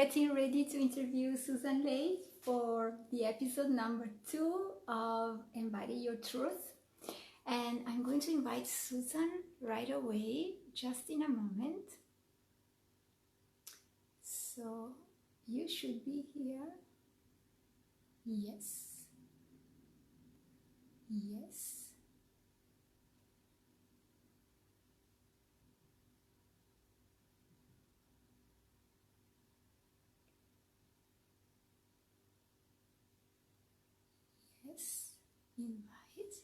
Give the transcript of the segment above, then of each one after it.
getting ready to interview Susan Leigh for the episode number 2 of Embody Your Truth. And I'm going to invite Susan right away, just in a moment. So you should be here. Yes. Yes. Yes. Invite.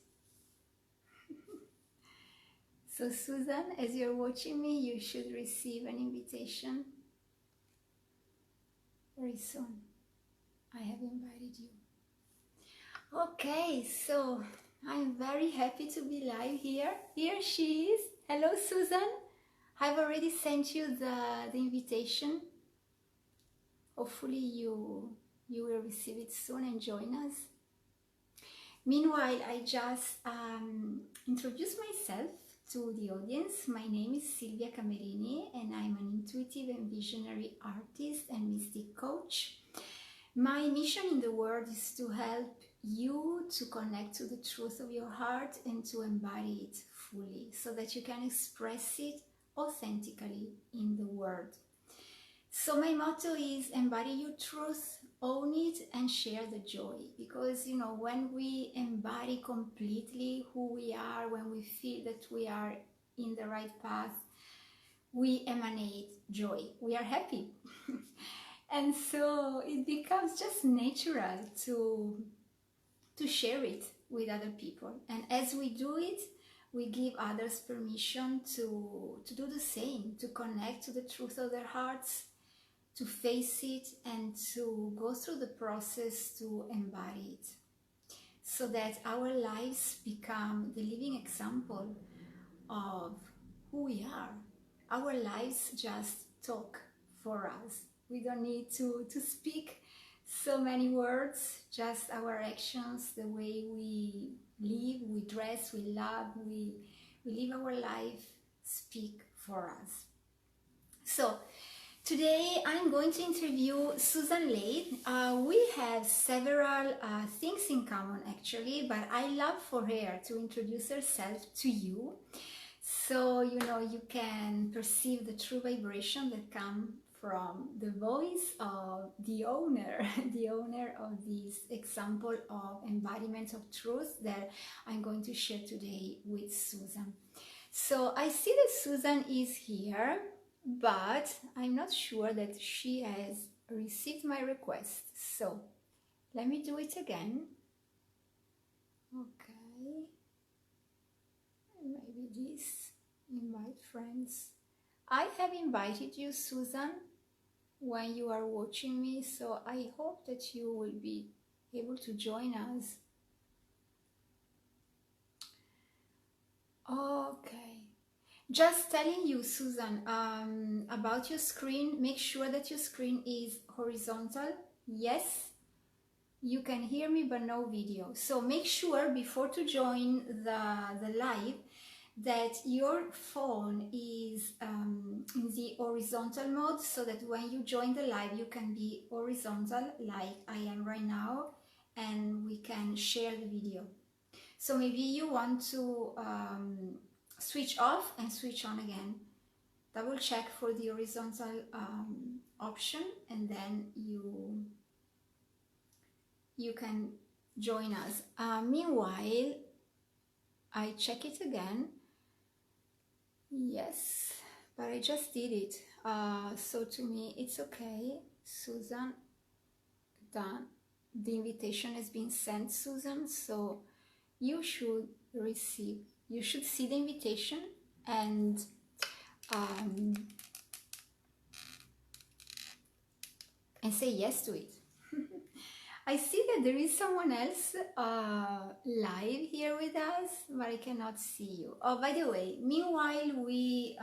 So Susan, as you're watching me, you should receive an invitation very soon. I have invited you. Okay, so I'm very happy to be live here. Here she is. Hello, Susan. I've already sent you the invitation. Hopefully you will receive it soon and join us. Meanwhile, I just introduce myself to the audience. My name is Silvia Camerini and I'm an intuitive and visionary artist and mystic coach. My mission in the world is to help you to connect to the truth of your heart and to embody it fully so that you can express it authentically in the world. So my motto is embody your truth, own it and share the joy, because you know, when we embody completely who we are, when we feel that we are in the right path, we emanate joy, we are happy. And so it becomes just natural to share it with other people. And as we do it, we give others permission to do the same, to connect to the truth of their hearts, to face it and to go through the process to embody it, so that our lives become the living example of who we are. Our lives just talk for us. We don't need to speak so many words, just our actions, the way we live, we dress, we love, we live our life, speak for us. So today I'm going to interview Susan Leigh. We have several things in common actually, but I love for her to introduce herself to you, so you know, you can perceive the true vibration that comes from the voice of the owner, the owner of this example of embodiment of truth that I'm going to share today with Susan. So I see that Susan is here, but I'm not sure that she has received my request. So let me do it again. Okay. Maybe this, invite friends. I have invited you, Susan, when you are watching me, so I hope that you will be able to join us. Okay. Just telling you, Susan, about your screen. Make sure that your screen is horizontal. Yes, you can hear me, but no video. So make sure before to join the live that your phone is in the horizontal mode, so that when you join the live, you can be horizontal like I am right now, and we can share the video. So maybe you want to switch off and switch on again. Double check for the horizontal option, and then you can join us. Meanwhile, I check it again. Yes, but I just did it. So to me, it's okay. Susan, done. The invitation has been sent, Susan, so you should see the invitation and say yes to it. I see that there is someone else live here with us, but I cannot see you. Oh, by the way, meanwhile we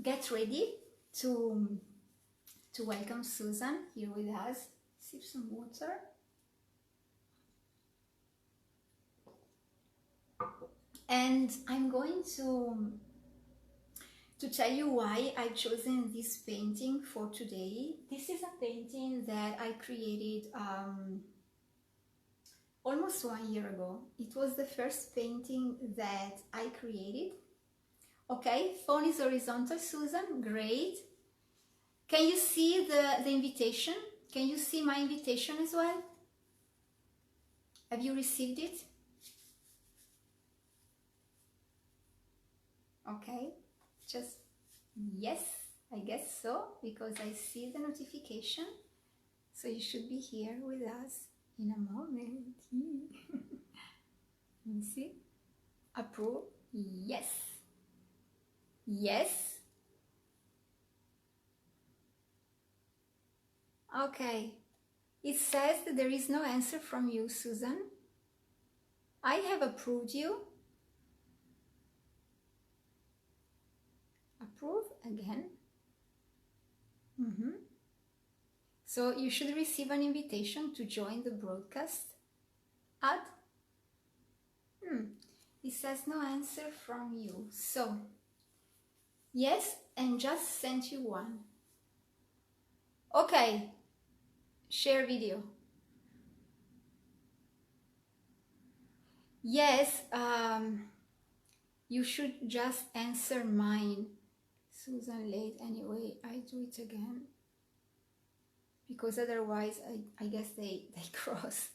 get ready to welcome Susan here with us. Sip some water. And I'm going to to tell you why I've chosen this painting for today. This is a painting that I created almost 1 year ago. It was the first painting that I created. Okay, phone is horizontal, Susan, great. Can you see the invitation? Can you see my invitation as well? Have you received it? Okay, just yes, I guess so, because I see the notification. So you should be here with us in a moment. Let me see. Approve. Yes. Yes. Okay. It says that there is no answer from you, Susan. I have approved you. Approve again. So you should receive an invitation to join the broadcast. Add. It says no answer from you. So yes, and just sent you one. Okay. Share video. Yes, you should just answer mine. Susan late anyway. I do it again because otherwise I guess they cross.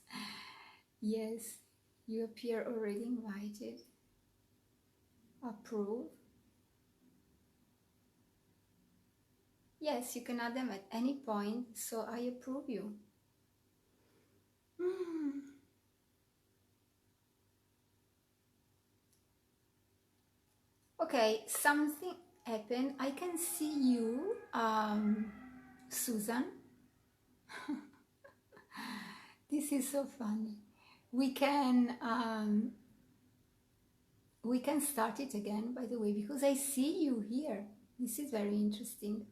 Yes, you appear already invited. Approve. Yes, you can add them at any point, so I approve you. Okay, something happened. I can see you, Susan. This is so funny. We can start it again, by the way, because I see you here. This is very interesting.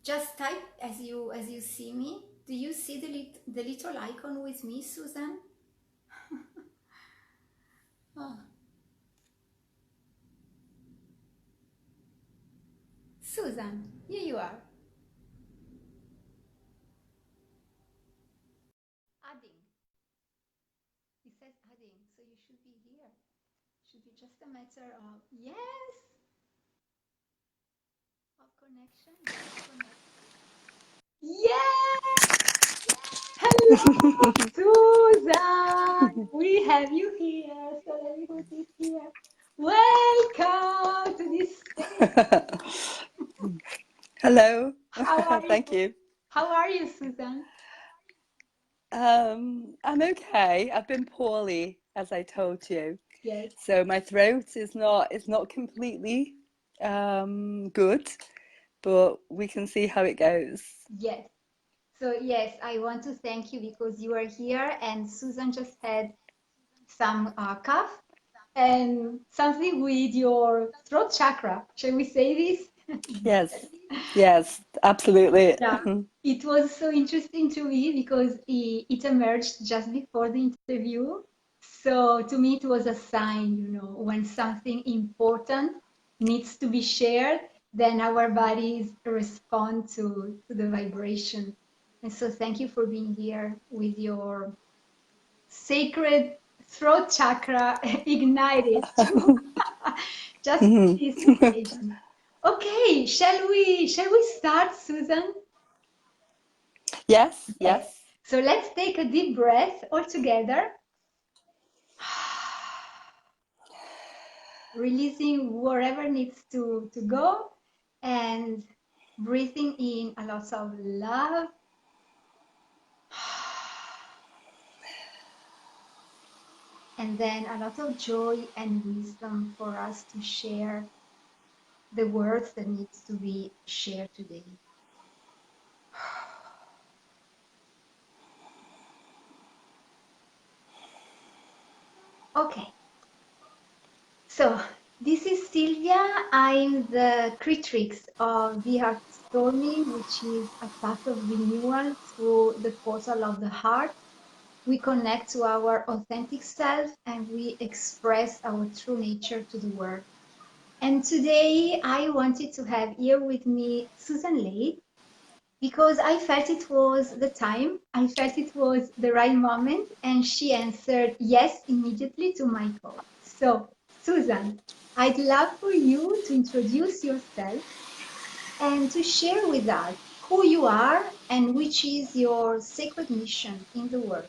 Just type as you see me. Do you see the little icon with me, Susan? Oh. Susan, here you are. Adding. It says adding, so you should be here. Should be just a matter of yes, of connection. Yes! Hello, Susan! We have you here. So let me put this here. Welcome to this stage. Hello. How are you? Thank you. How are you, Susan? I'm okay. I've been poorly, as I told you. Yes. So my throat is not completely good, but we can see how it goes. Yes. So yes, I want to thank you because you are here, and Susan just had some cough and something with your throat chakra. Shall we say this? Yes, absolutely. Yeah, it was so interesting to me because it emerged just before the interview. So to me, it was a sign, when something important needs to be shared, then our bodies respond to the vibration. And so thank you for being here with your sacred throat chakra ignited to just this occasion. Okay, shall we start, Susan? Yes, Yes. yes. So let's take a deep breath all together. Releasing wherever needs to go and breathing in a lot of love. And then a lot of joy and wisdom for us to share the words that needs to be shared today. Okay. So this is Sylvia. I'm the creatrix of the Heart Storming, which is a path of renewal through the portal of the heart. We connect to our authentic self and we express our true nature to the world. And today I wanted to have here with me Susan Leigh because I felt it was the time, I felt it was the right moment, and she answered yes immediately to my call. So, Susan, I'd love for you to introduce yourself and to share with us who you are and which is your sacred mission in the world.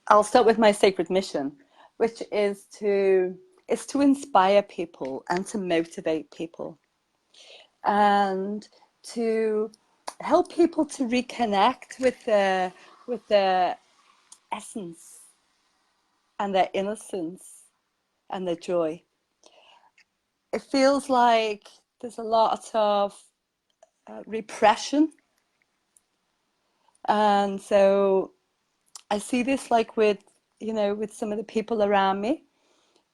I'll start with my sacred mission, which is to inspire people and to motivate people and to help people to reconnect with their essence and their innocence and their joy. It feels like there's a lot of repression, and so I see this like with with some of the people around me,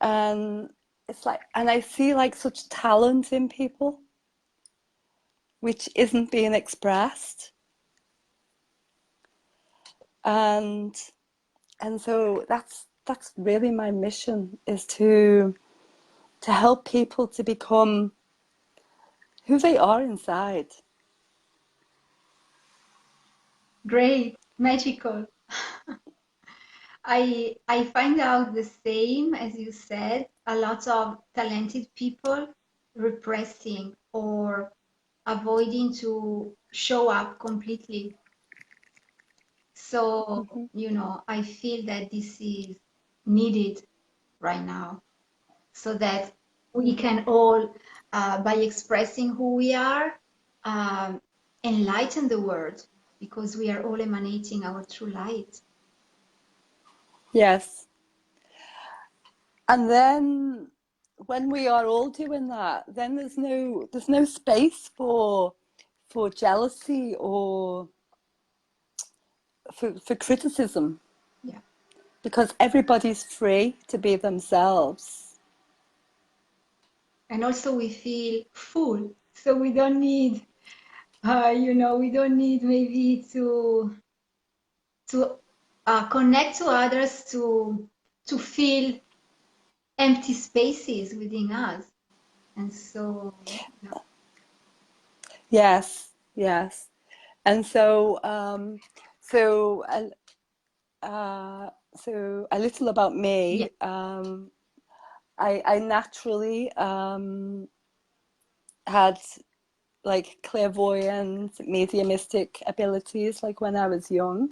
and it's like, and I see like such talent in people which isn't being expressed, and so that's really my mission, is to help people to become who they are inside. Great, magical. I find out the same as you said, a lot of talented people repressing or avoiding to show up completely. So, Mm-hmm. I feel that this is needed right now so that we can all, by expressing who we are, um, enlighten the world because we are all emanating our true light. Yes. And then when we are all doing that, then there's no space for jealousy or for criticism, Yeah. because everybody's free to be themselves. And also we feel full, so we don't need, we don't need maybe to connect to others to fill empty spaces within us. And so, yeah. Yes, yes. And so so a little about Yeah. me. I naturally had like clairvoyant, mediumistic abilities, like when I was young.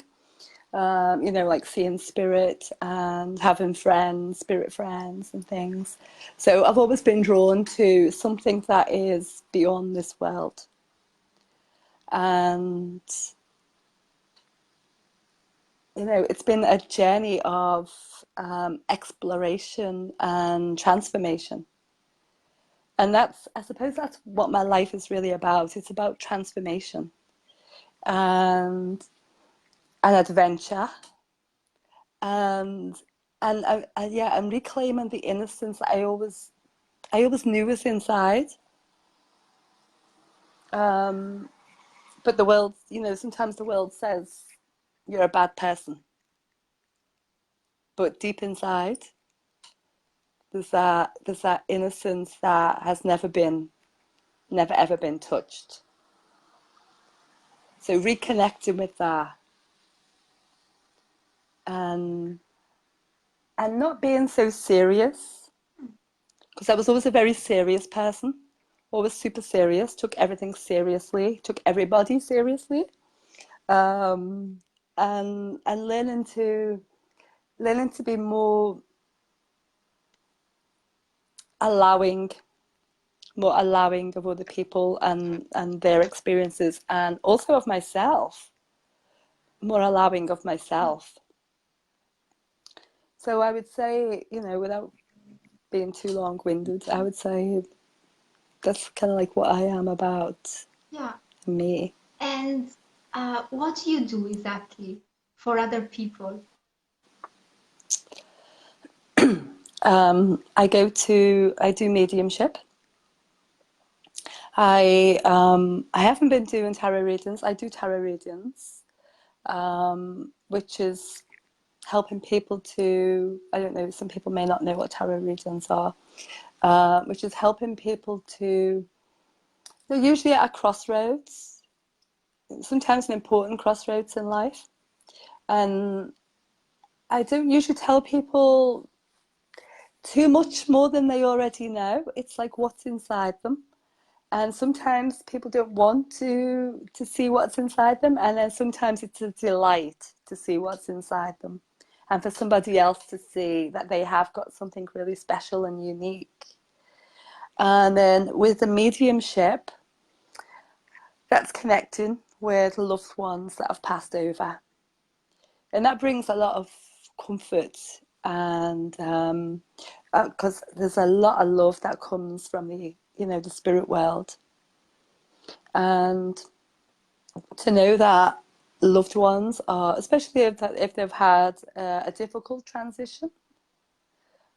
Like seeing spirit and having friends, spirit friends and things. So I've always been drawn to something that is beyond this world. And, it's been a journey of exploration and transformation. And I suppose that's what my life is really about. It's about transformation and an adventure, and yeah, and reclaiming the innocence that I always knew was inside. But the world, sometimes the world says you're a bad person, but deep inside, there's that innocence that has never ever been touched. So reconnecting with that, and not being so serious, because I was always a very serious person, always super serious, took everything seriously, took everybody seriously, um, and learning to be more allowing, of other people and their experiences, and also of myself, more allowing of myself. So I would say, without being too long-winded, I would say that's kind of like what I am about, Yeah. me. And what do you do exactly for other people? I do mediumship. I haven't been doing tarot readings. I do tarot readings, which is helping people to, I don't know, some people may not know what tarot readings are, which is helping people to, they're usually at a crossroads, sometimes an important crossroads in life. And I don't usually tell people too much more than they already know. It's like what's inside them. And sometimes people don't want to see what's inside them, and then sometimes it's a delight to see what's inside them, and for somebody else to see that they have got something really special and unique. And then with the mediumship, that's connecting with loved ones that have passed over, and that brings a lot of comfort, and because there's a lot of love that comes from the spirit world. And to know that loved ones are, especially if they've had a difficult transition,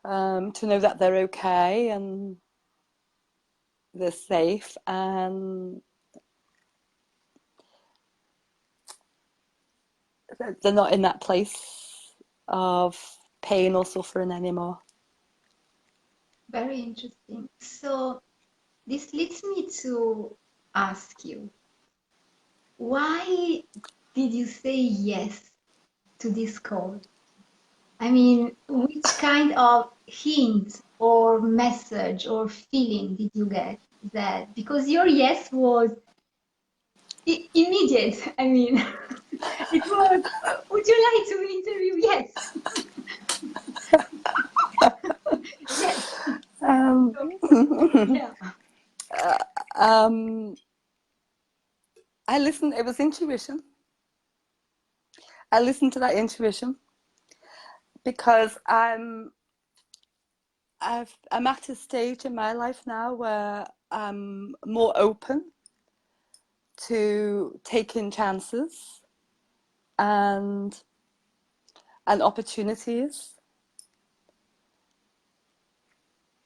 to know that they're okay and they're safe, and they're not in that place of pain or suffering anymore. Very interesting. So this leads me to ask you, why did you say yes to this call? I mean, which kind of hint or message or feeling did you get that? Because your yes was immediate. I mean, it was, would you like to interview? Yes. Yes. Um, Yeah. I listened, it was intuition. I listened to that intuition because I'm at a stage in my life now where I'm more open to taking chances and opportunities.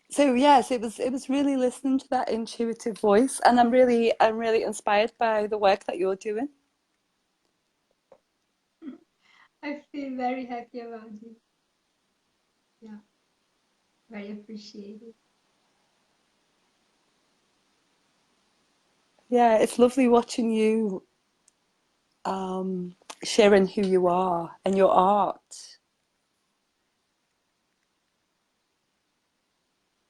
So yes, it was really listening to that intuitive voice, and I'm really inspired by the work that you're doing. I feel very happy about it. Yeah, very appreciated. Yeah, it's lovely watching you sharing who you are and your art.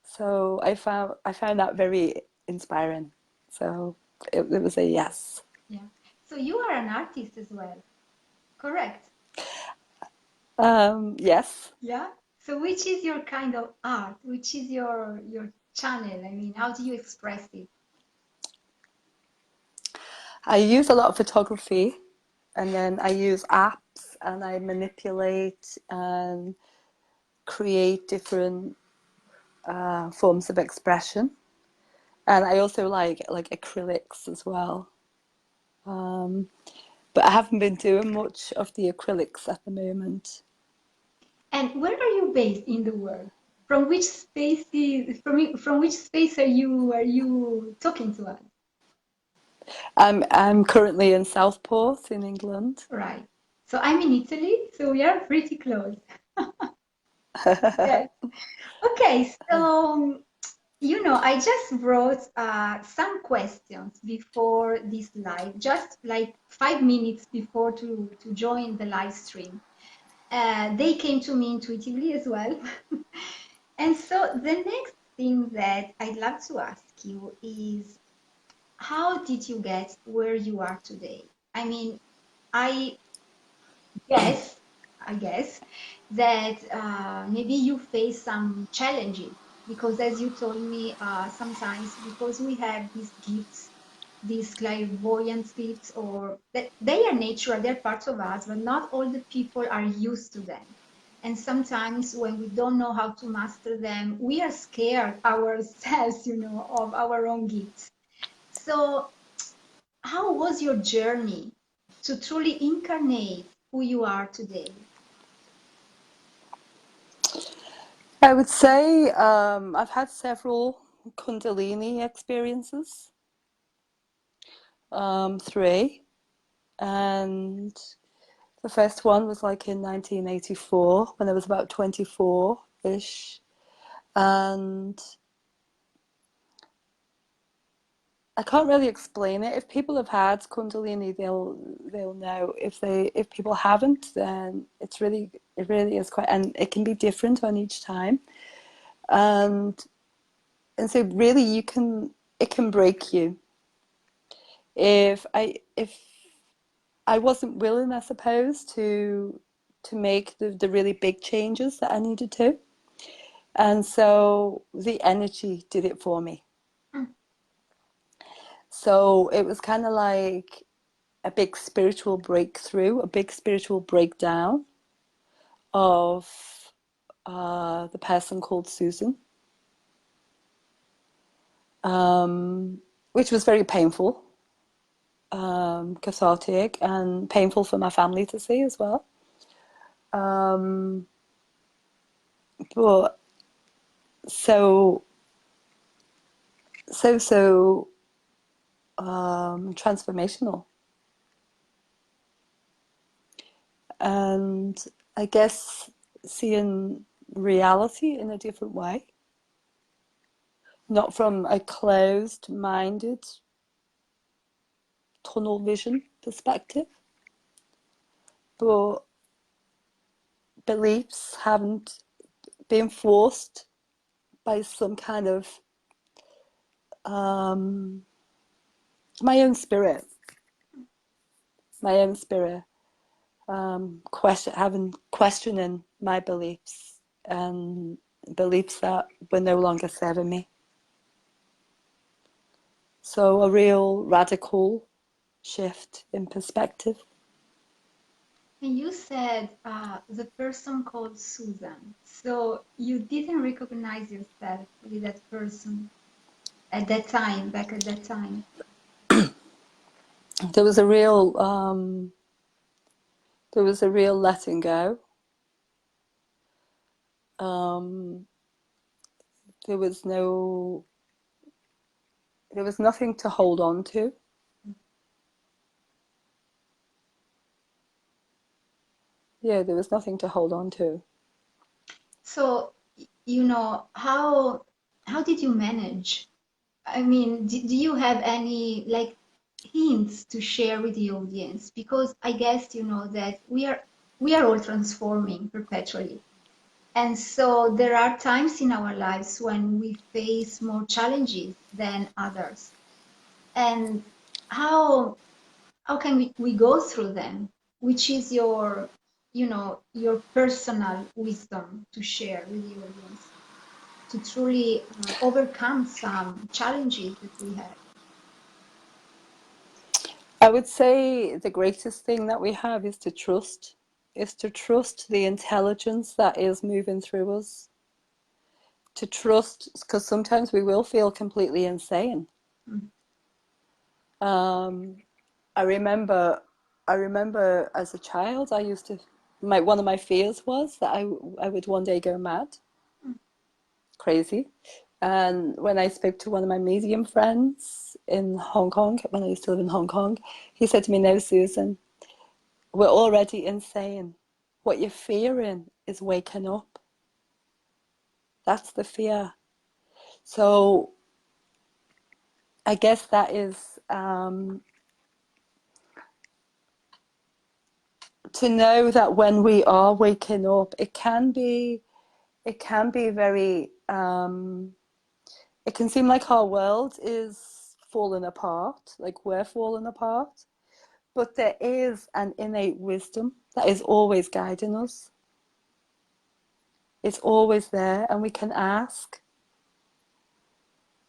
So I found that very inspiring. So it was a yes. Yeah. So you are an artist as well, correct? Yes. Yeah. So which is your kind of art? Which is your channel? I mean, how do you express it? I use a lot of photography, and then I use apps, and I manipulate and create different forms of expression. And I also like acrylics as well. But I haven't been doing much of the acrylics at the moment. And where are you based in the world? From which space from which space are you talking to us? I'm currently in Southport in England. Right. So I'm in Italy, so we are pretty close. Yes. Okay, so I just wrote some questions before this live, just like 5 minutes before to join the live stream. They came to me intuitively as well. And so the next thing that I'd love to ask you is, how did you get where you are today? I mean, I guess, I guess that maybe you face some challenges because, as you told me, sometimes because we have these gifts, these clairvoyance gifts, or that they are natural, they're parts of us, but not all the people are used to them. And sometimes when we don't know how to master them, we are scared ourselves, of our own gifts. So how was your journey to truly incarnate who you are today? I would say I've had several Kundalini experiences, three, and The first one was like in 1984 when I was about 24-ish. And I can't really explain it. If people have had Kundalini, they'll know. If people haven't, then it really is quite, and it can be different on each time. And so really it can break you. If I wasn't willing, I suppose, to make the really big changes that I needed to. And so the energy did it for me. So it was kind of like a big spiritual breakthrough, a big spiritual breakdown of the person called Susan, which was very painful, cathartic, and painful for my family to see as well. But so transformational. And I guess seeing reality in a different way, not from a closed-minded tunnel vision perspective, but beliefs haven't been forced by some kind of my own spirit, questioning my beliefs and beliefs that were no longer serving me. So a real radical shift in perspective. And you said the person called Susan. So you didn't recognize yourself with that person at that time, back at that time. There was a real letting go. There was nothing to hold on to. Yeah, there was nothing to hold on to. So, how did you manage? I mean, do you have any like hints to share with the audience? Because I guess you know that we are all transforming perpetually. And so there are times in our lives when we face more challenges than others. And how can we go through them? Which is your, your personal wisdom to share with the audience to truly overcome some challenges that we have? I would say the greatest thing that we have is to trust the intelligence that is moving through us. To trust, because sometimes we will feel completely insane. I remember as a child, I used to, one of my fears was that I would one day go mad, crazy. And when I spoke to one of my medium friends in Hong Kong, when I used to live in Hong Kong, he said to me, "No, Susan, we're already insane. What you're fearing is waking up. That's the fear." So I guess that is to know that when we are waking up, it can be very it can seem like our world is falling apart, like we're falling apart, but there is an innate wisdom that is always guiding us. It's always there, and we can ask.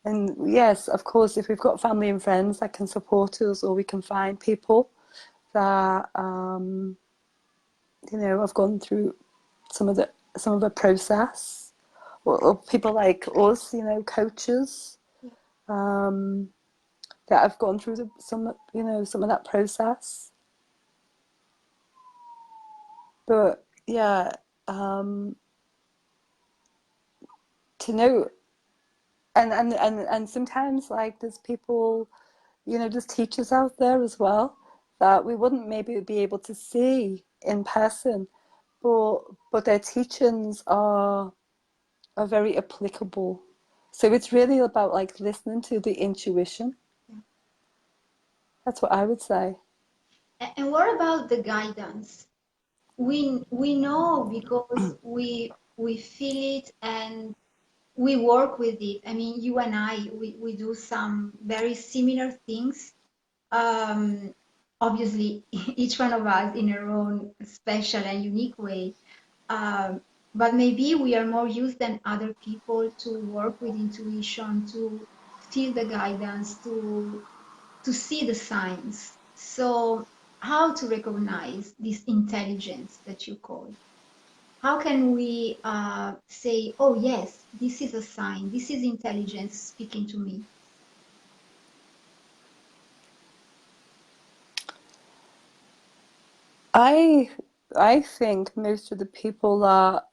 And yes, of course, if we've got family and friends that can support us, or we can find people that have gone through some of the process, or people like us, coaches that have gone through some of that process. But yeah, to know, and sometimes like there's people, there's teachers out there as well that we wouldn't maybe be able to see in person, but their teachings are very applicable. So it's really about like listening to the intuition. Yeah. That's what I would say. And what about the guidance? We know because we feel it and we work with it. I mean, you and I, we do some very similar things. Um, Obviously, each one of us in our own special and unique way. Um, but maybe we are more used than other people to work with intuition, to feel the guidance, to see the signs. So, how to recognize this intelligence that you call? How can we say, oh, yes, this is a sign, this is intelligence speaking to me? I I think most of the people that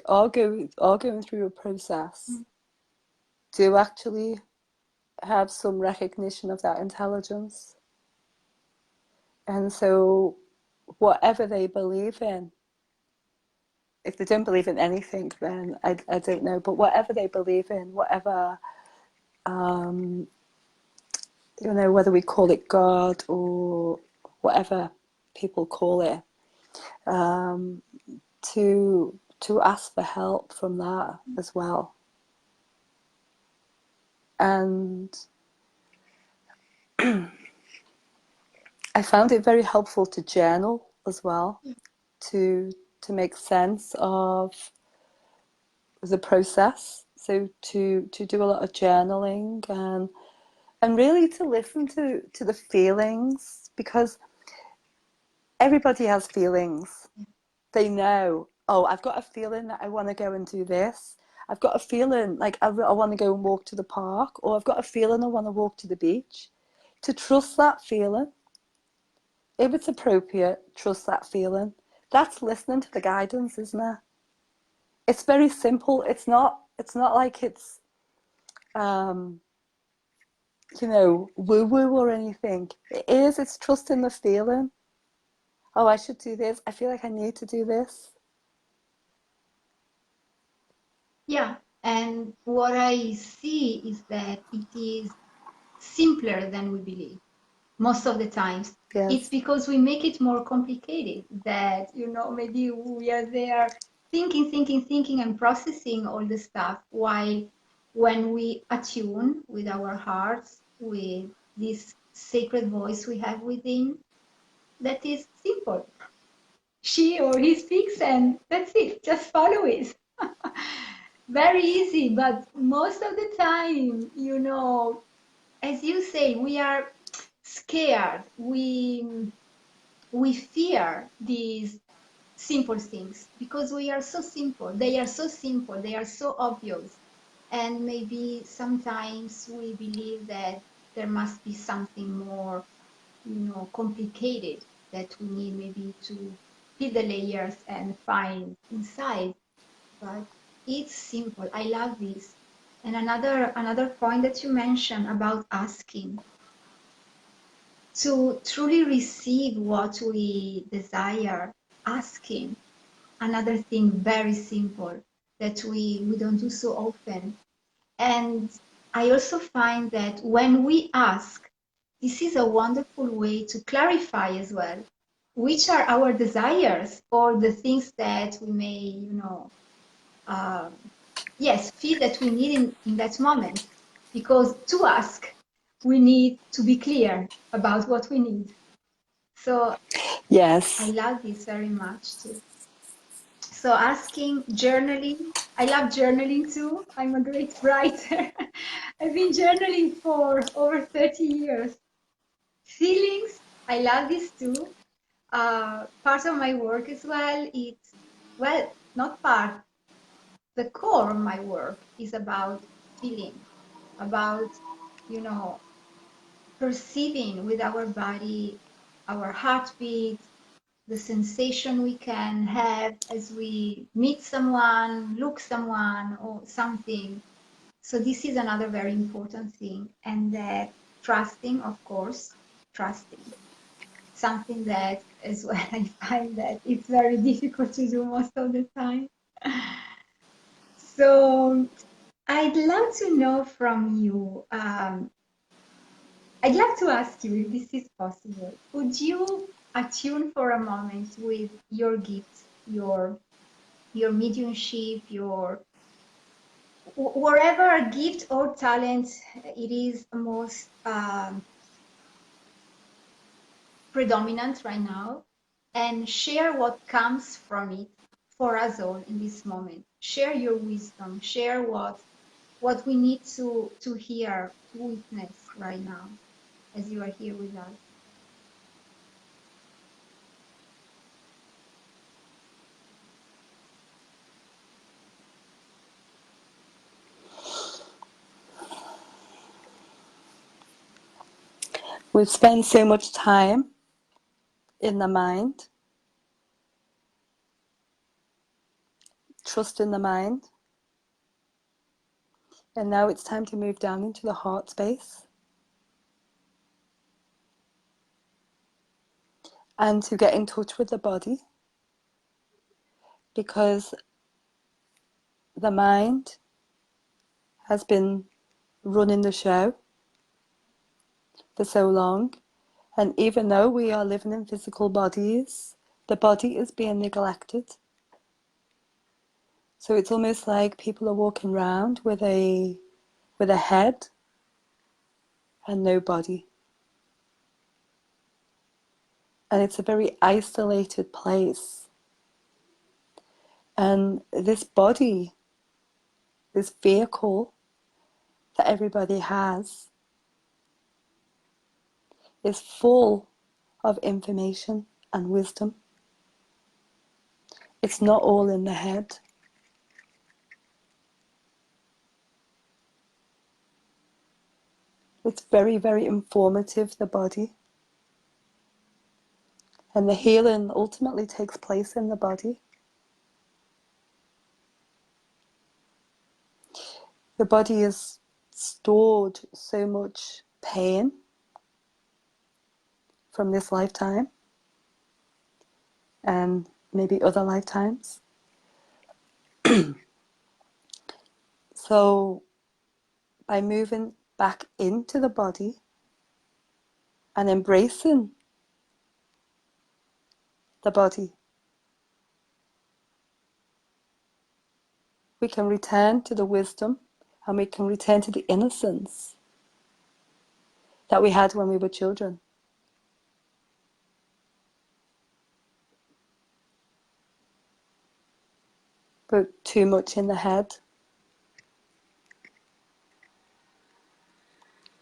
are going through a process Mm. do actually have some recognition of that intelligence. And so whatever they believe in, if they don't believe in anything, then I don't know, but whatever they believe in, whatever, um, you know, whether we call it God or whatever people call it, um, to ask for help from that as well. And I found it very helpful to journal as well, to make sense of the process. So to do a lot of journaling and really to listen to the feelings, because everybody has feelings. They know, oh, I've got a feeling that I want to go and do this. I've got a feeling like I want to go and walk to the park, or I've got a feeling I want to walk to the beach. To trust that feeling. If it's appropriate, trust that feeling. That's listening to the guidance, isn't it? It's very simple. It's not like it's um, you know, woo woo or anything. It's trusting the feeling. Oh, I should do this. I feel like I need to do this. Yeah, and what I see is that it is simpler than we believe most of the times. It's Yes. because we make it more complicated that, maybe we are there thinking, and processing all the stuff, while when we attune with our hearts, with this sacred voice we have within, that is simple. She or he speaks, and that's it. Just follow it. Very easy, but most of the time, as you say, we are scared. We fear these simple things because we are so simple. They are so simple. They are so obvious. And maybe sometimes we believe that there must be something more, complicated that we need maybe to peel the layers and find inside. But it's simple. I love this. And another point that you mentioned about asking to truly receive what we desire, asking, another thing very simple that we don't do so often. And I also find that when we ask, this is a wonderful way to clarify as well which are our desires or the things that we may, um, yes, feel that we need in that moment. Because to ask, we need to be clear about what we need. So I Yes. love this very much too. So asking, journaling. I love journaling too. I'm a great writer. I've been journaling for over 30 years. Feelings, I love this too. Part of my work as well. Well, not part, the core of my work is about feeling, about, you know, perceiving with our body, our heartbeat, the sensation we can have as we meet someone, look someone or something. So this is another very important thing. And that trusting, of course, trusting. something that as well I find that it's very difficult to do most of the time. So I'd love to know from you. I'd love to ask you if this is possible. Could you attune for a moment with your gifts, your mediumship, your whatever gift or talent it is most predominant right now, and share what comes from it for us all in this moment. Share your wisdom. Share what we need to hear, to witness right now, as you are here with us. We've spent so much time in the mind, trust in the mind, and now it's time to move down into the heart space and to get in touch with the body, because the mind has been running the show for so long, and even though we are living in physical bodies, the body is being neglected. So it's almost like people are walking around with a head and no body. And it's a very isolated place. And this body, this vehicle that everybody has, is full of information and wisdom. It's not all in the head. It's very, very informative, the body. And the healing ultimately takes place in the body. The body has stored so much pain from this lifetime and maybe other lifetimes. So by moving back into the body and embracing the body, we can return to the wisdom and we can return to the innocence that we had when we were children. But too much in the head.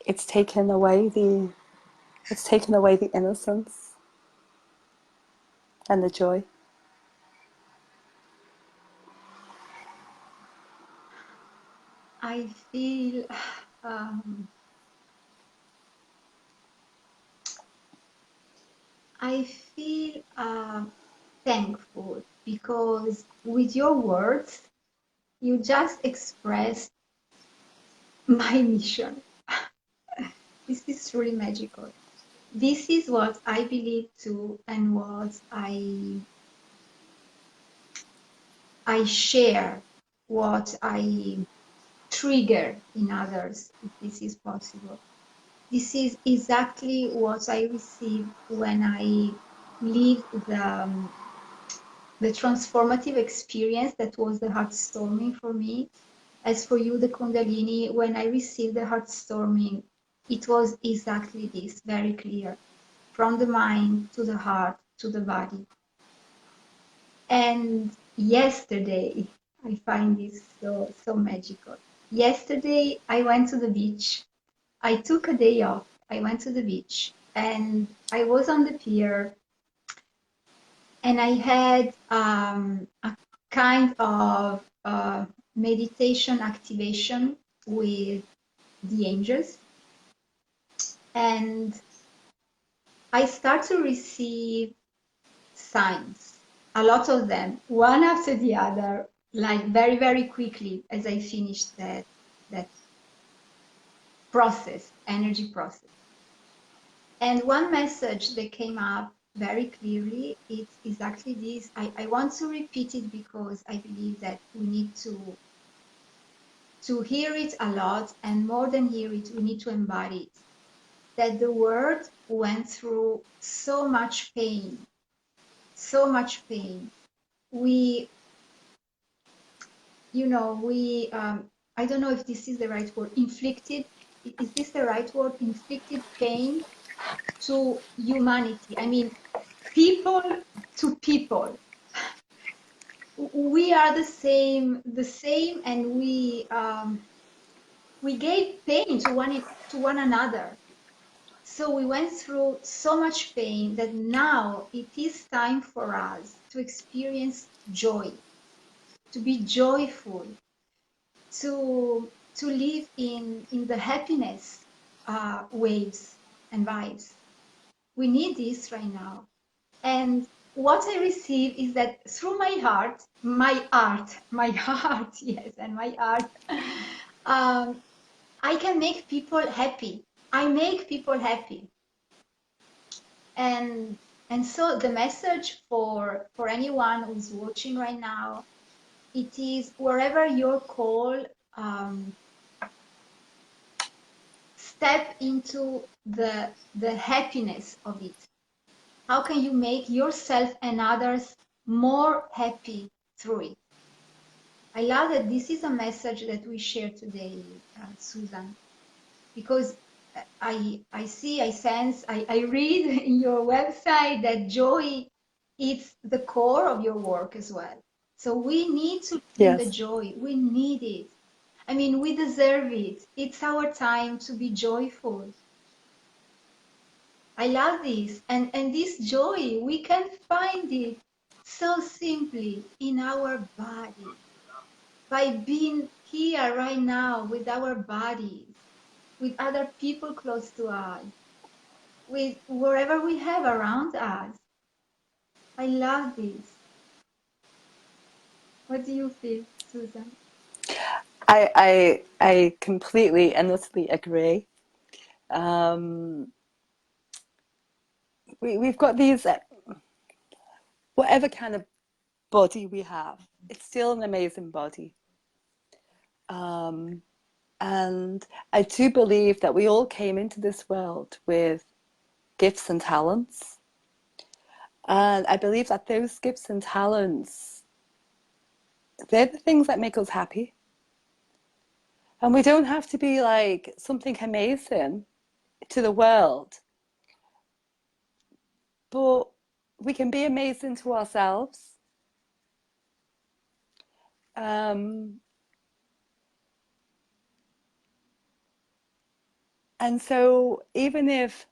It's taken away the innocence and the joy. I feel um, I feel thankful because with your words, you just expressed my mission. This is truly magical. This is what I believe too, and what I share, what I trigger in others, if this is possible. This is exactly what I received when I lived the transformative experience that was the heart storming for me. As for you, the Kundalini, when I received the heart storming, it was exactly this, very clear, from the mind to the heart to the body. And yesterday, I find this so magical. Yesterday, I went to the beach. I took a day off. I went to the beach and I was on the pier and I had a kind of meditation activation with the angels. And I start to receive signs, a lot of them, one after the other, like very, very quickly as I finished that process, energy process. And one message that came up very clearly, it's exactly this. I want to repeat it because I believe that we need to hear it a lot, and more than hear it, we need to embody it. That the world went through so much pain, so much pain. We, I don't know if this is the right word, inflicted, is this the right word? Inflicted pain to humanity. I mean, people to people. We are the same, and we gave pain to one another. So we went through so much pain that now it is time for us to experience joy, to be joyful, to live in the happiness waves and vibes. We need this right now. And what I receive is that through my heart, my heart, yes, and my art, I can make people happy. I make people happy. And so the message for anyone who's watching right now, it is wherever you're called, step into the happiness of it. How can you make yourself and others more happy through it? I love that this is a message that we share today, Susan, because I see, I sense, I read in your website that joy is the core of your work as well. So we need to live in the Yes. joy. We need it. I mean, we deserve it. It's our time to be joyful. I love this. And this joy, we can find it so simply in our body, by being here right now with our bodies, with other people close to us, with wherever we have around us. I love this. What do you feel, Susan? I completely and utterly agree. We've got these, whatever kind of body we have, it's still an amazing body. And I do believe that we all came into this world with gifts and talents. And I believe that those gifts and talents, they're the things that make us happy. And we don't have to be like something amazing to the world, but we can be amazing to ourselves. And so even if,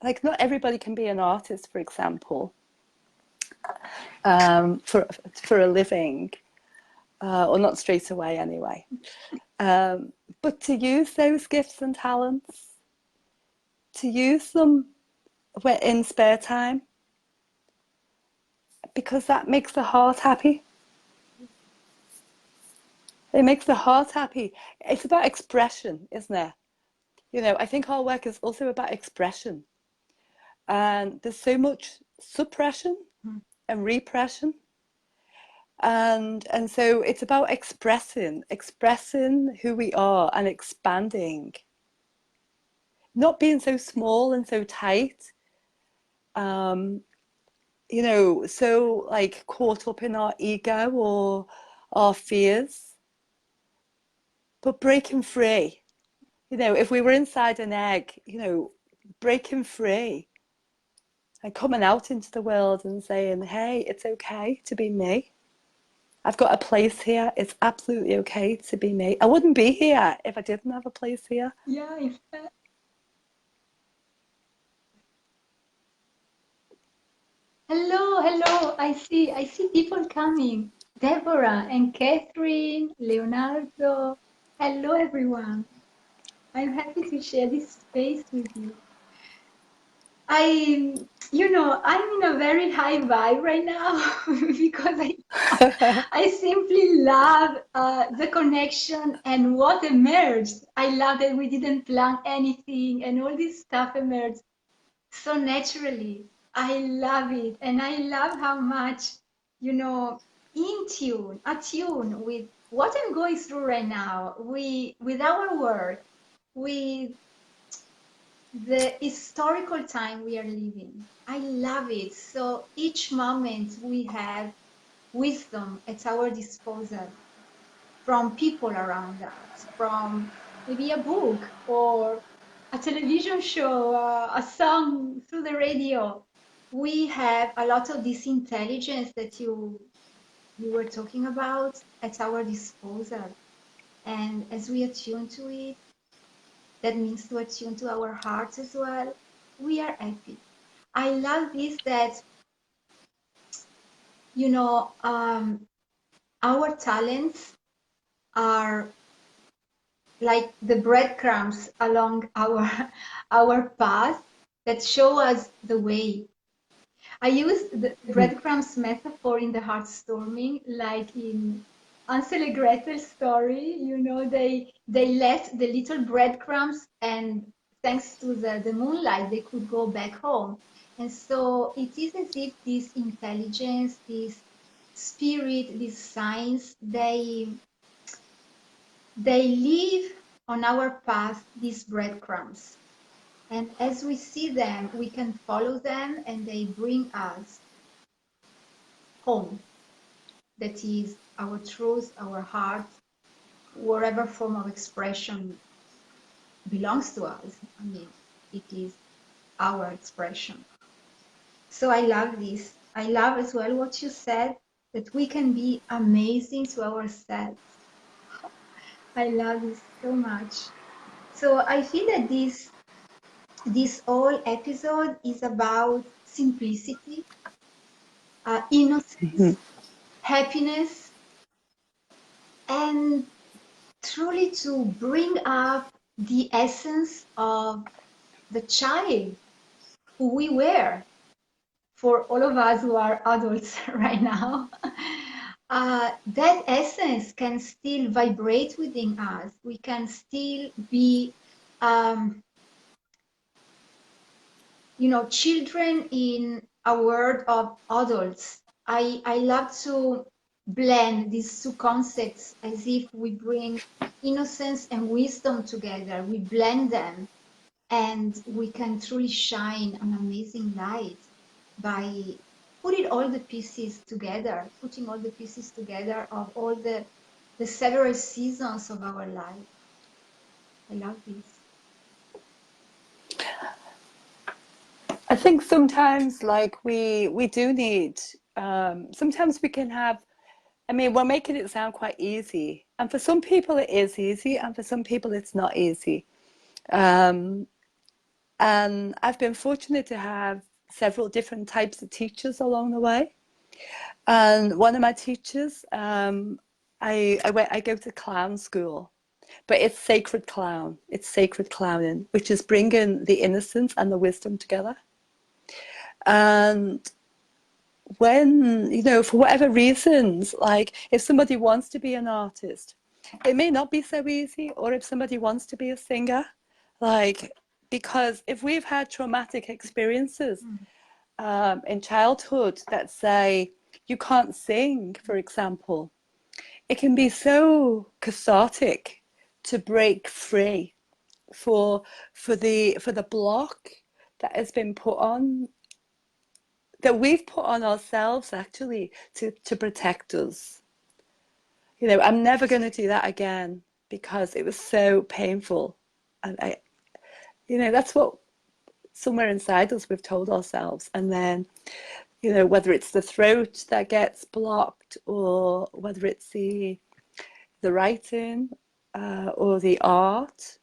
like, not everybody can be an artist, for example, for a living, or not straight away anyway. But to use those gifts and talents, to use them in spare time, because that makes the heart happy. It makes the heart happy. It's about expression, isn't it? You know, I think our work is also about expression. And there's so much suppression and repression. And so it's about expressing who we are and expanding. Not being so small and so tight. You know, so like caught up in our ego or our fears, but breaking free. You know, if we were inside an egg, you know, breaking free and coming out into the world and saying, hey, it's okay to be me. I've got a place here. It's absolutely okay to be me. I wouldn't be here if I didn't have a place here. Yeah, in fact. Hello, hello. I see people coming. Deborah and Catherine, Leonardo. Hello, everyone. I'm happy to share this space with you. I'm in a very high vibe right now because I simply love the connection and what emerged. I love that we didn't plan anything and all this stuff emerged so naturally. I love it. And I love how much, in tune, attune with what I'm going through right now, with our work, with the historical time we are living. I love it. So each moment we have wisdom at our disposal from people around us, from maybe a book or a television show, a song through the radio. We have a lot of this intelligence that you were talking about at our disposal. And as we attune to it, that means to attune to our hearts as well. We are happy. I love this that, you know, um, our talents are like the breadcrumbs along our our path that show us the way. I use the breadcrumbs metaphor in the Heartstorming, like in Ansel and Gretel's story. They left the little breadcrumbs, and thanks to the moonlight, they could go back home. And so it is as if this intelligence, this spirit, this science, they leave on our path these breadcrumbs. And as we see them, we can follow them and they bring us home. That is our truth, our heart, whatever form of expression belongs to us. I mean, it is our expression. So I love this. I love as well what you said, that we can be amazing to ourselves. I love this so much. So I feel that this whole episode is about simplicity, innocence, happiness, and truly to bring up the essence of the child who we were for all of us who are adults right now. That essence can still vibrate within us. We can still be um, children in a world of adults. I love to blend these two concepts as if we bring innocence and wisdom together. We blend them and we can truly shine an amazing light by putting all the pieces together, of all the several seasons of our life. I love this. I think sometimes, like, we do need, sometimes we can have, I mean, we're making it sound quite easy, and for some people it is easy, and for some people it's not easy. And I've been fortunate to have several different types of teachers along the way. And one of my teachers, I go to clown school, but it's sacred clown. It's sacred clowning, which is bringing the innocence and the wisdom together. And when, for whatever reasons, like if somebody wants to be an artist, it may not be so easy, or if somebody wants to be a singer, like, because if we've had traumatic experiences in childhood that say you can't sing, for example, it can be so cathartic to break free for the block that has been put on, that we've put on ourselves, actually, to protect us. I'm never going to do that again because it was so painful. And that's what somewhere inside us we've told ourselves. And then, whether it's the throat that gets blocked, or whether it's the writing, or the art.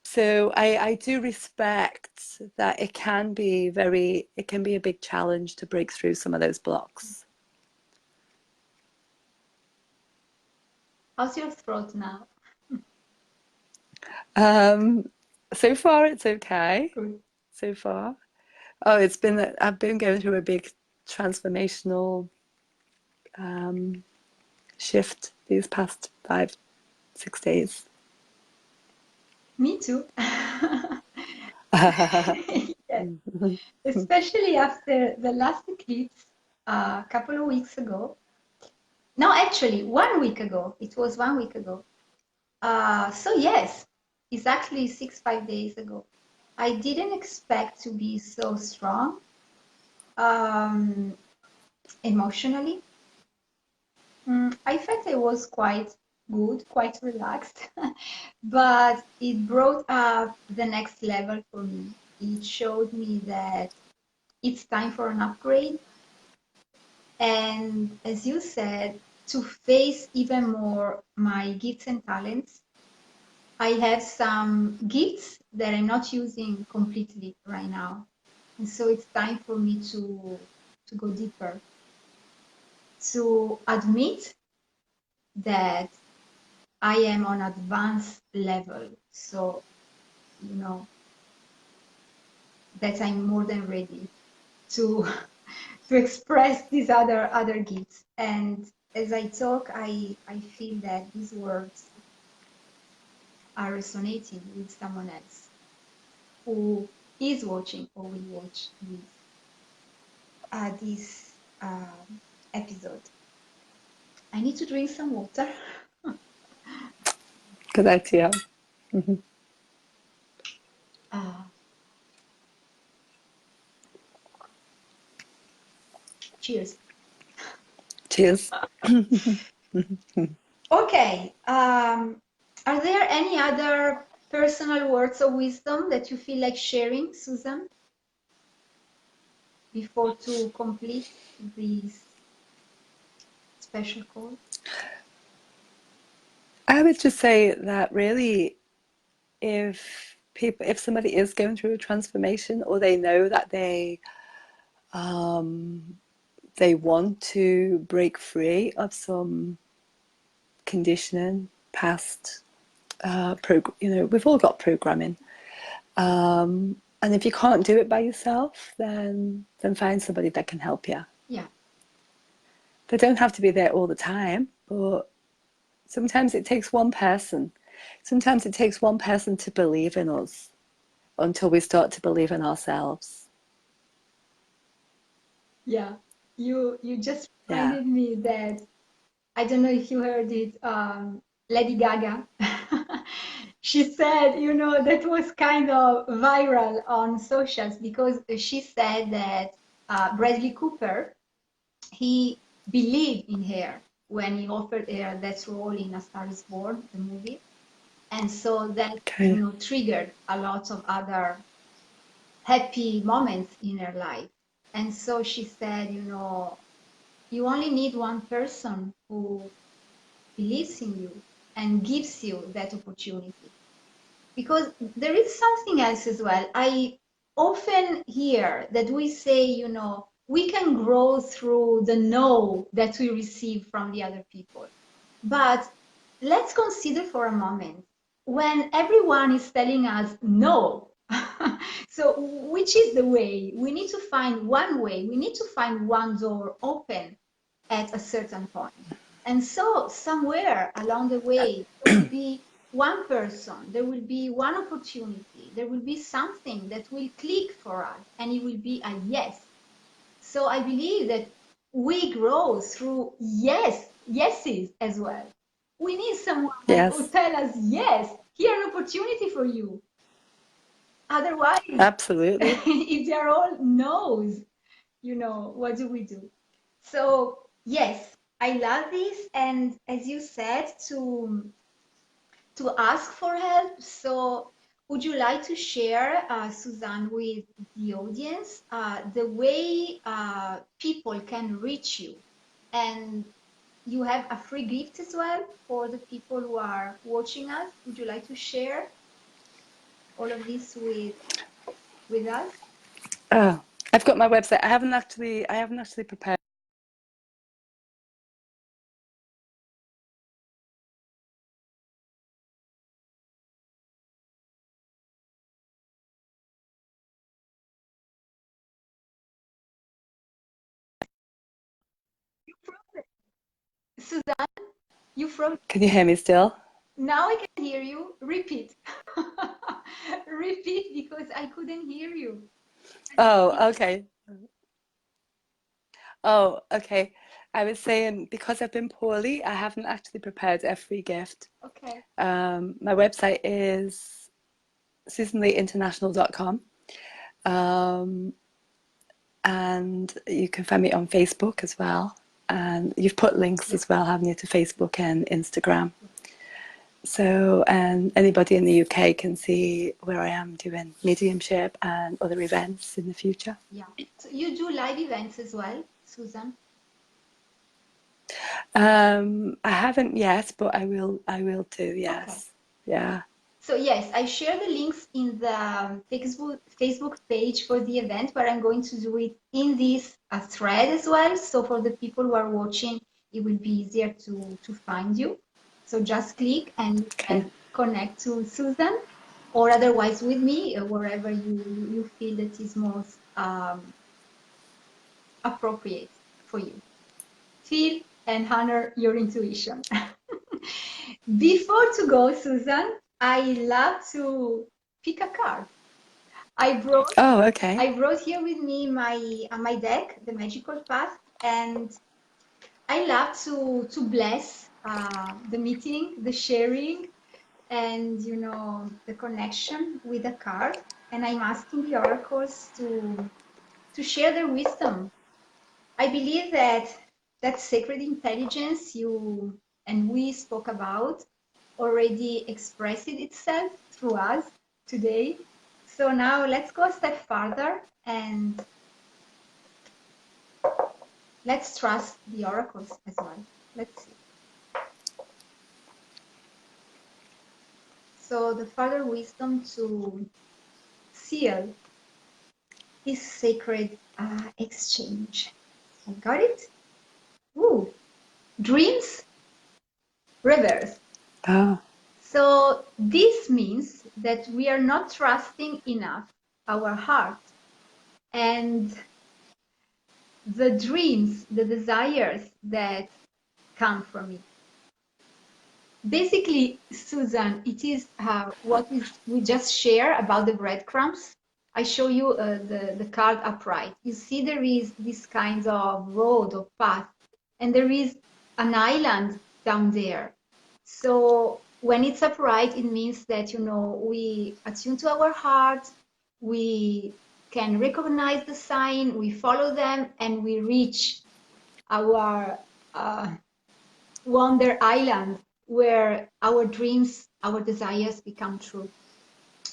So I do respect that it can be a big challenge to break through some of those blocks. How's your throat now? So far it's okay. Good. So far. I've been going through a big transformational shift these past 5-6 days. Me too. Yes, especially after the last eclipse a couple of weeks ago. No, actually, 1 week ago. It was 1 week ago. So yes, exactly 5 days ago. I didn't expect to be so strong emotionally. I felt I was quite good, quite relaxed, but it brought up the next level for me. It showed me that it's time for an upgrade. And as you said, to face even more my gifts and talents. I have some gifts that I'm not using completely right now. And so it's time for me to go deeper, to admit that I am on advanced level. So, that I'm more than ready to to express these other gifts. And as I talk, I feel that these words are resonating with someone else who is watching or will watch this episode. I need to drink some water. Good idea. uh, Cheers. Cheers. Okay. Are there any other personal words of wisdom that you feel like sharing, Susan, before to complete this special call? I would just say that really, if somebody is going through a transformation, or they know that they want to break free of some conditioning, past we've all got programming, and if you can't do it by yourself, then find somebody that can help you. Yeah. They don't have to be there all the time, but sometimes it takes one person. Sometimes it takes one person to believe in us until we start to believe in ourselves. Yeah. You just Yeah. reminded me that I don't know if you heard it, Lady Gaga. She said, that was kind of viral on socials because she said that Bradley Cooper, he believed in her when he offered her that role in A Star is Born, the movie. And so that, Okay. triggered a lot of other happy moments in her life. And so she said, you only need one person who believes in you and gives you that opportunity. Because there is something else as well. I often hear that we say, we can grow through the no that we receive from the other people. But let's consider for a moment when everyone is telling us no. So which is the way? We need to find one way. We need to find one door open at a certain point. And so somewhere along the way, there will be one person, there will be one opportunity, there will be something that will click for us, and it will be a yes. So I believe that we grow through yeses as well. We need someone who Yes. tell us, yes, here an opportunity for you. Otherwise, Absolutely. if they're all no's, what do we do? So yes, I love this, and as you said, to ask for help. So would you like to share, Suzanne, with the audience the way people can reach you? And you have a free gift as well for the people who are watching us. Would you like to share all of this with us? Oh, I've got my website. I haven't actually prepared. You froze. Suzanne, you froze. Can you hear me still? Now I can hear you. Repeat. Repeat because I couldn't hear you. Oh, okay. Oh, okay. I was saying because I've been poorly, I haven't actually prepared a free gift. Okay. My website is susanleeinternational.com. And you can find me on Facebook as well. And you've put links Yeah. as well, haven't you, to Facebook and Instagram. So, and anybody in the UK can see where I am doing mediumship and other events in the future. Yeah. So you do live events as well, Susan? I haven't yet, but I will. I will too. Okay. Yes. Yeah. So yes, I share the links in the Facebook page for the event, but I'm going to do it in this thread as well. So for the people who are watching, it will be easier to find you. So just click and you Okay. can connect to Susan, or otherwise with me, wherever you feel that is most appropriate for you. Feel and honor your intuition. Before to go, Susan, I love to pick a card. I brought Oh, okay. I brought here with me my deck, the Magical Path, and I love to bless the meeting, the sharing, and the connection with the card. And I'm asking the oracles to share their wisdom. I believe that sacred intelligence you and we spoke about already expressed itself through us today. So now let's go a step further and let's trust the oracles as well. Let's see. So the further wisdom to seal this sacred exchange. I got it? Ooh, dreams reverse. Oh, So this means that we are not trusting enough our heart and the dreams, the desires that come from it. Basically, Susan, it is what we just share about the breadcrumbs. I show you the card upright. You see there is this kind of road or path, and there is an island down there. So when it's upright, it means that, we attune to our heart, we can recognize the sign, we follow them, and we reach our Wonder Island where our dreams, our desires become true.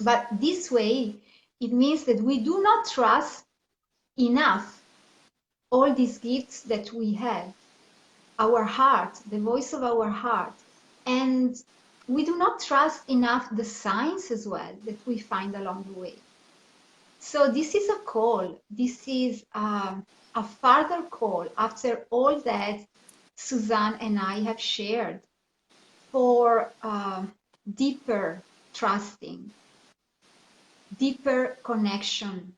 But this way, it means that we do not trust enough all these gifts that we have, our heart, the voice of our heart. And we do not trust enough the signs as well that we find along the way. So this is a call. This is a further call after all that Suzanne and I have shared for deeper trusting, deeper connection,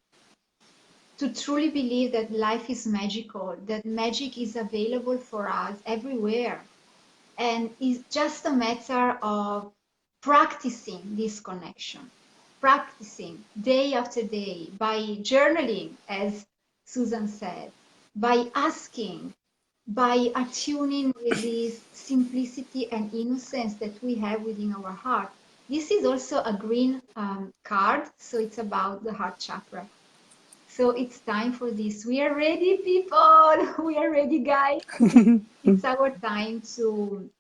to truly believe that life is magical, that magic is available for us everywhere. And it's just a matter of practicing this connection, practicing day after day by journaling, as Susan said, by asking, by attuning with this simplicity and innocence that we have within our heart. This is also a green card, so it's about the heart chakra. So it's time for this. We are ready, people. We are ready, guys. It's our time to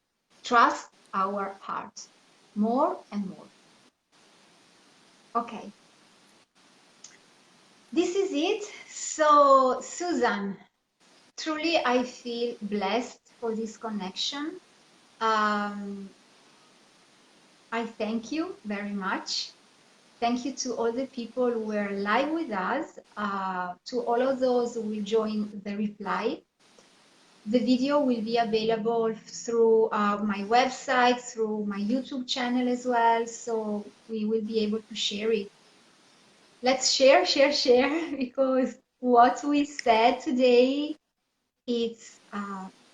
trust our heart more and more. Okay, this is it. So, Susan, truly I feel blessed for this connection. Um, I thank you very much. Thank you to all the people who were live with us, to all of those who will join the reply. The video will be available through my website, through my YouTube channel as well, so we will be able to share it. Let's share, because what we said today, it's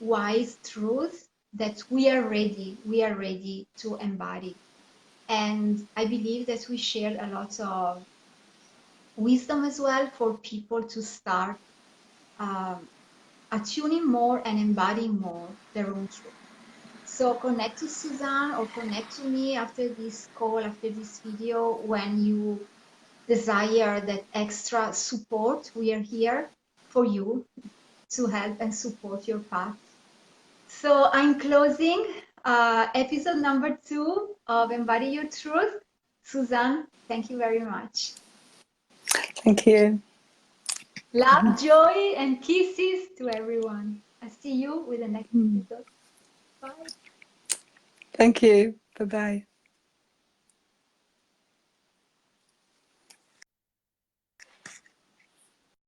wise truth that we are ready to embody. And I believe that we shared a lot of wisdom as well for people to start attuning more and embodying more their own truth. So connect to Suzanne or connect to me after this call, after this video, when you desire that extra support. We are here for you to help and support your path. So I'm closing episode number 2 of Embody Your Truth. Suzanne, thank you very much. Thank you. Love, joy, and kisses to everyone. I'll see you with the next episode. Bye. Thank you. Bye-bye.